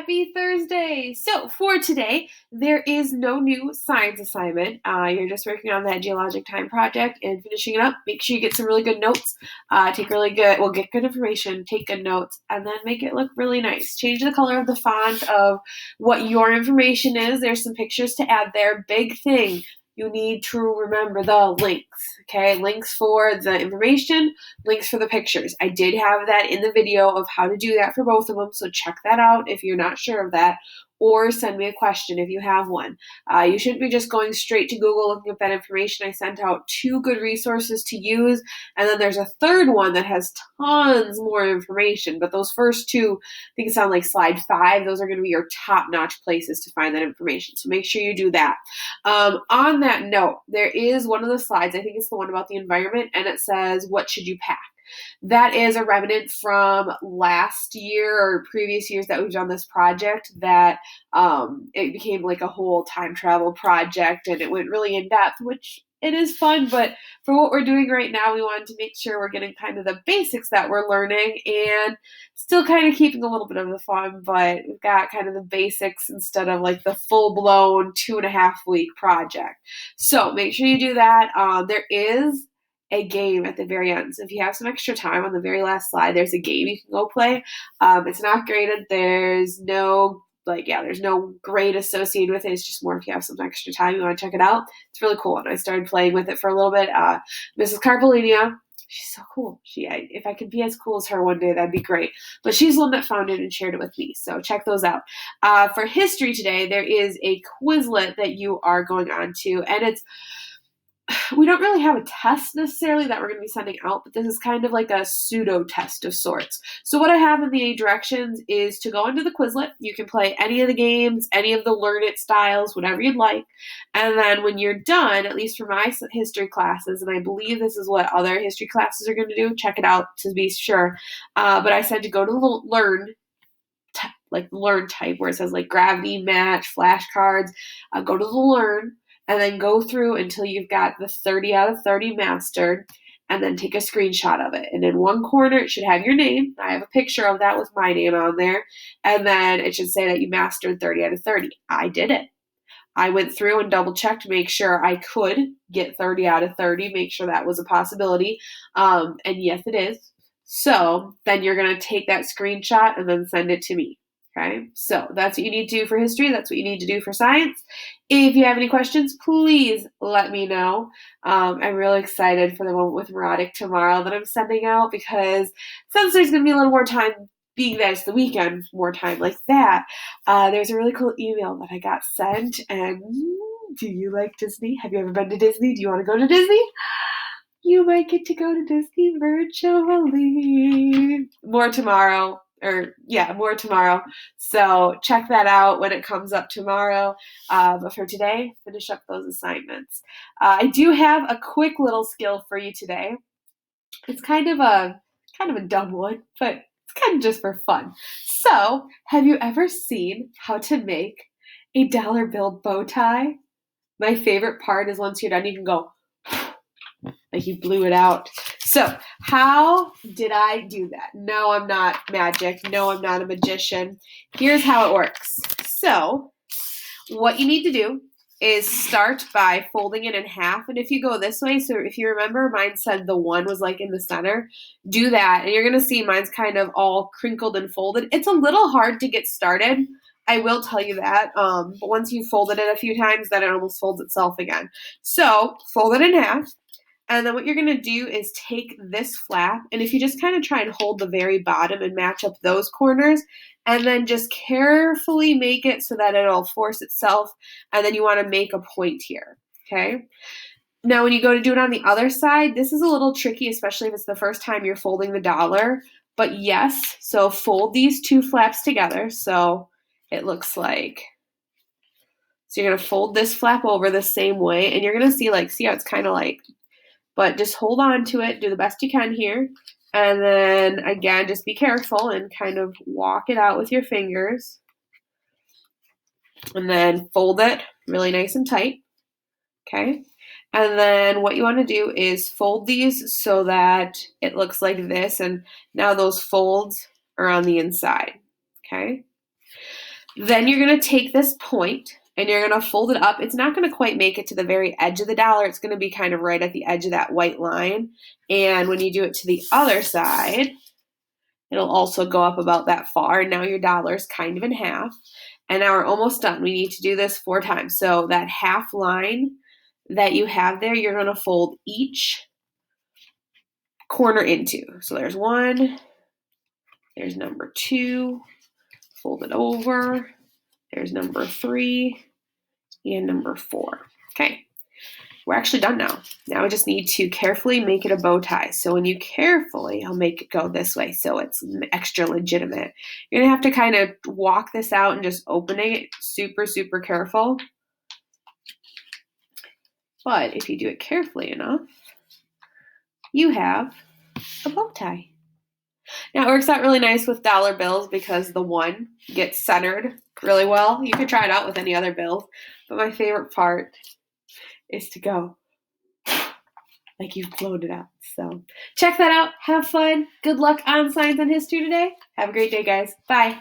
Happy Thursday! So for today, there is no new science assignment. You're just working on that geologic time project and finishing it up. Make sure you get some really good notes. Get good information, take good notes, and then make it look really nice. Change the color of the font of what your information is. There's some pictures to add there. Big thing. You need to remember the links, okay? Links for the information, links for the pictures. I did have that in the video of how to do that for both of them, so check that out if you're not sure of that, or send me a question if you have one. You shouldn't be just going straight to Google looking up that information. I sent out 2 good resources to use, and then there's a third one that has tons more information, but those first 2, I think it's on like slide 5, those are going to be your top-notch places to find that information, so make sure you do that. On that note, there is one of the slides, I think it's the one about the environment, and it says, what should you pack? That is a remnant from last year or previous years that we've done this project that it became like a whole time travel project and it went really in depth, which it is fun, but for what we're doing right now, we wanted to make sure we're getting kind of the basics that we're learning and still kind of keeping a little bit of the fun, but we've got kind of the basics instead of like the full-blown 2.5-week project. So make sure you do that. There is a game at the very end. So if you have some extra time on the very last slide, there's a game you can go play. It's not graded. There's no grade associated with it. It's just more if you have some extra time, you want to check it out. It's really cool. And I started playing with it for a little bit. Mrs. Carpolinia, she's so cool. If I could be as cool as her one day, that'd be great. But she's the one that found it and shared it with me. So check those out. For history today, there is a Quizlet that you are going on to, and we don't really have a test necessarily that we're going to be sending out, but this is kind of like a pseudo test of sorts. So what I have in the directions is to go into the Quizlet. You can play any of the games, any of the Learn It styles, whatever you'd like. And then when you're done, at least for my history classes, and I believe this is what other history classes are going to do, check it out to be sure. But I said to go to the Learn type where it says like gravity, match, flashcards. Go to the Learn. And then go through until you've got the 30 out of 30 mastered, and then take a screenshot of it. And in one corner, it should have your name. I have a picture of that with my name on there. And then it should say that you mastered 30 out of 30. I did it. I went through and double-checked to make sure I could get 30 out of 30, make sure that was a possibility. And yes, it is. So then you're going to take that screenshot and then send it to me. Okay, so that's what you need to do for history. That's what you need to do for science. If you have any questions, please let me know. I'm really excited for the one with Maratik tomorrow that I'm sending out because since there's going to be a little more time, being that it's the weekend, more time like that, there's a really cool email that I got sent. And do you like Disney? Have you ever been to Disney? Do you want to go to Disney? You might get to go to Disney virtually. More tomorrow. More tomorrow. So check that out when it comes up tomorrow. But for today, finish up those assignments. I do have a quick little skill for you today. It's kind of a dumb one, but it's kind of just for fun. So, have you ever seen how to make a dollar bill bow tie? My favorite part is once you're done, you can go like you blew it out. So how did I do that? No, I'm not magic. No, I'm not a magician. Here's how it works. So what you need to do is start by folding it in half. And if you go this way, so if you remember, mine said the 1 was like in the center, do that. And you're going to see mine's kind of all crinkled and folded. It's a little hard to get started. I will tell you that. But once you've folded it a few times, then it almost folds itself again. So fold it in half. And then what you're going to do is take this flap, and if you just kind of try and hold the very bottom and match up those corners, and then just carefully make it so that it'll force itself, and then you want to make a point here, okay? Now, when you go to do it on the other side, this is a little tricky, especially if it's the first time you're folding the dollar, but yes, so fold these 2 flaps together, so it looks like, so you're going to fold this flap over the same way, and you're going to see how it's kind of like, but just hold on to it, do the best you can here, and then again, just be careful and kind of walk it out with your fingers, and then fold it really nice and tight, okay? And then what you want to do is fold these so that it looks like this, and now those folds are on the inside, okay? Then you're going to take this point and you're going to fold it up. It's not going to quite make it to the very edge of the dollar. It's going to be kind of right at the edge of that white line. And when you do it to the other side, it'll also go up about that far. And now your dollar is kind of in half. And now we're almost done. We need to do this 4 times. So that half line that you have there, you're going to fold each corner into. So there's 1, there's number 2, fold it over, there's number 3, and number 4. Okay, we're actually done now. Now we just need to carefully make it a bow tie. So when you carefully, I'll make it go this way so it's extra legitimate. You're gonna have to kind of walk this out and just opening it super, super careful. But if you do it carefully enough, you have a bow tie. Now it works out really nice with dollar bills because the 1 gets centered really well. You could try it out with any other bill, but my favorite part is to go like you've blown it out. So check that out. Have fun. Good luck on Science and History today. Have a great day, guys. Bye.